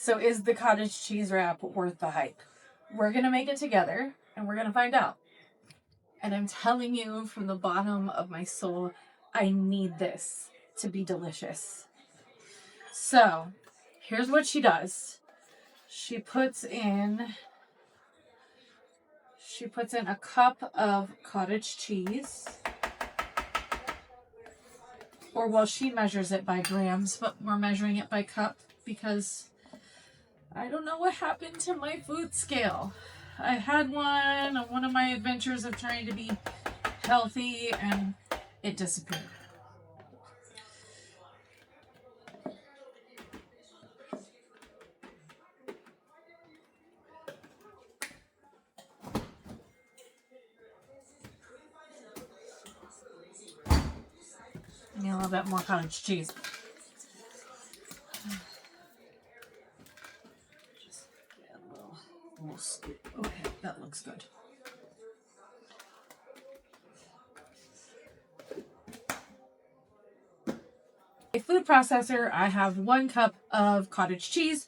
So is the cottage cheese wrap worth the hype? We're going to make it together and we're going to find out. And I'm telling you from the bottom of my soul, I need this to be delicious. So here's what she does. She puts in a cup of cottage cheese. Or well, she measures it by grams, but we're measuring it by cup because I don't know what happened to my food scale. I had one on one of my adventures of trying to be healthy and it disappeared. I need a little bit more cottage cheese. Just get a little scoop. Okay, that looks good. A food processor, I have 1 cup of cottage cheese.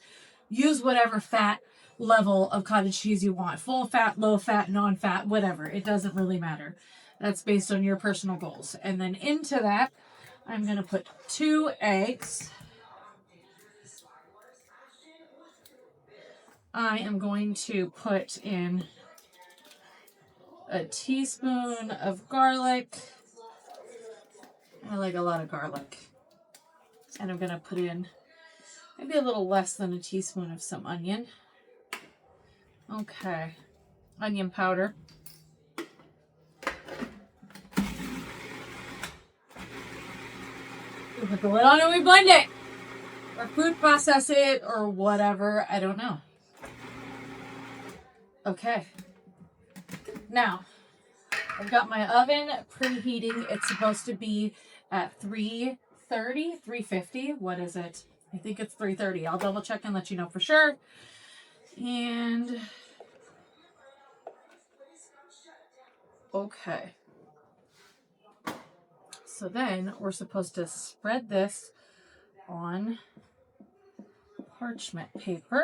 Use whatever fat level of cottage cheese you want. Full fat, low fat, non-fat, whatever. It doesn't really matter. That's based on your personal goals. And then into that, I'm going to put 2 eggs. I am going to put in a teaspoon of garlic. I like a lot of garlic. And I'm going to put in maybe a little less than a teaspoon of some onion. Okay. Onion powder. We put the lid on and we blend it. Or food process it or whatever. I don't know. Okay. Now, I've got my oven preheating. It's supposed to be at 330, 350. What is it? I think it's 330. I'll double check and let you know for sure. And okay. So then we're supposed to spread this on parchment paper.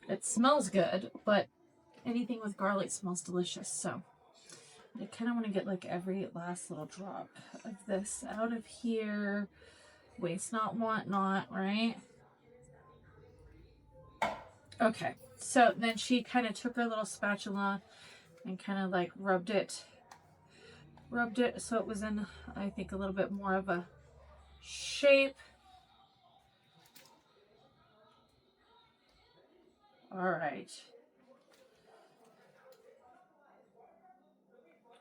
It smells good, but anything with garlic smells delicious. So I kind of want to get like every last little drop of this out of here. Waste not, want not, right? Okay, so then she kind of took her little spatula and kind of like rubbed it so it was in, I think, a little bit more of a shape. All right.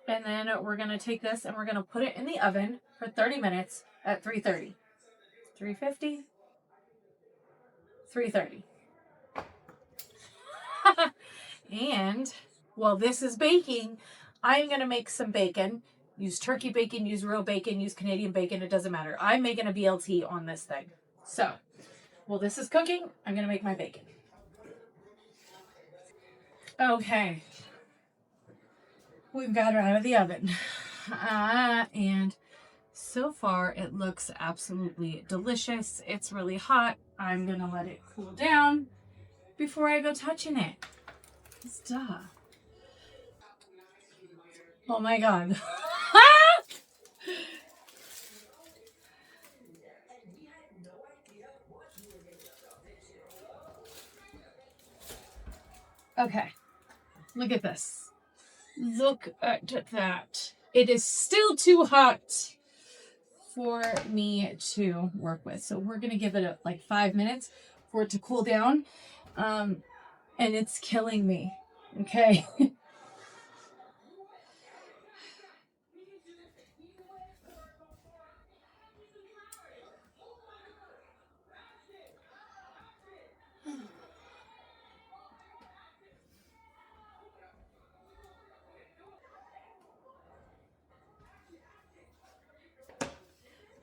And then we're going to take this and we're going to put it in the oven for 30 minutes at 330. 350? 330. And while this is baking, I'm going to make some bacon. Use turkey bacon, use real bacon, use Canadian bacon. It doesn't matter. I'm making a BLT on this thing. So, while this is cooking, I'm going to make my bacon. Okay. We've got it out of the oven. And so far, it looks absolutely delicious. It's really hot. I'm going to let it cool down before I go touching it. Duh. Oh my God. Okay. Look at this. Look at that. It is still too hot for me to work with. So we're going to give it like 5 minutes for it to cool down. And it's killing me. Okay.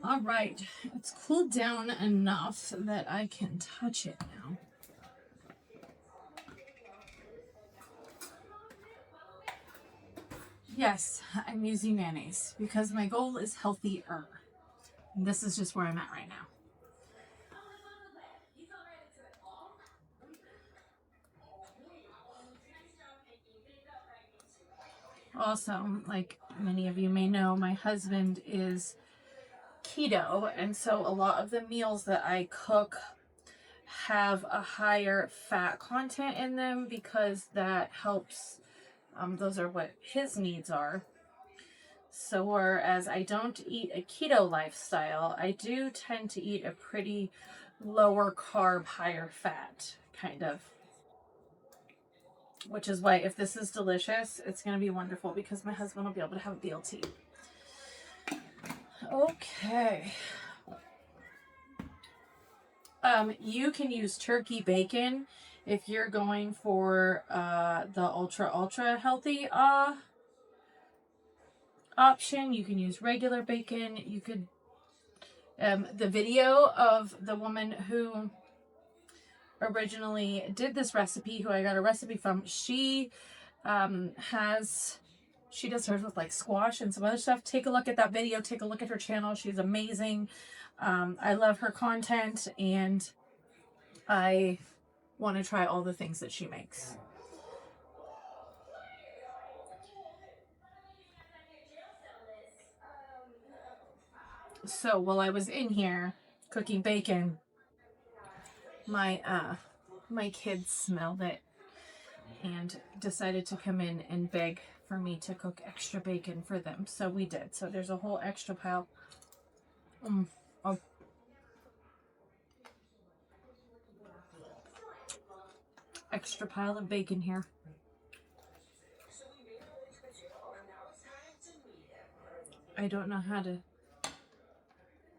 All right, it's cooled down enough that I can touch it now. Yes, I'm using mayonnaise because my goal is healthier. And this is just where I'm at right now. Also, like many of you may know, my husband is keto, and so a lot of the meals that I cook have a higher fat content in them because that helps. Those are what his needs are. So whereas I don't eat a keto lifestyle, I do tend to eat a pretty lower carb, higher fat kind of. Which is why if this is delicious, it's going to be wonderful because my husband will be able to have a BLT. Okay. You can use turkey bacon if you're going for the ultra healthy option. You can use regular bacon. You could the video of the woman who originally did this recipe, who I got a recipe from, she does hers with like squash and some other stuff. Take a look at that video. Take a look at her channel. She's amazing. I love her content, and I want to try all the things that she makes. So while I was in here cooking bacon, my kids smelled it and decided to come in and beg for me to cook extra bacon for them. So we did. So there's a whole extra pile of bacon here. I don't know how to.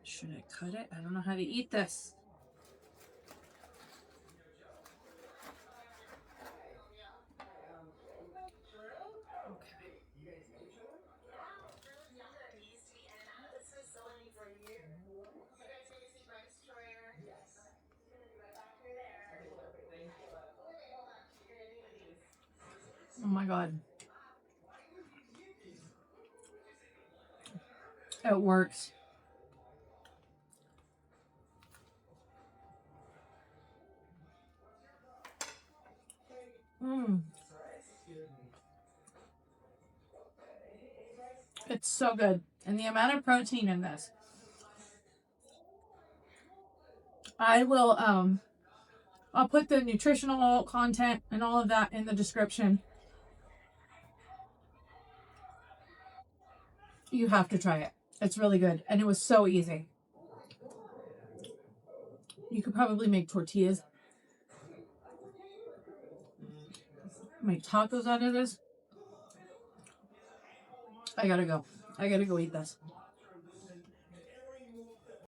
Should I cut it? I don't know how to eat this. Oh my God. It works. It's so good. And the amount of protein in this. I'll put the nutritional content and all of that in the description. You have to try it. It's really good. And it was so easy. You could probably make tortillas. Make tacos out of this. I gotta go. I gotta go eat this.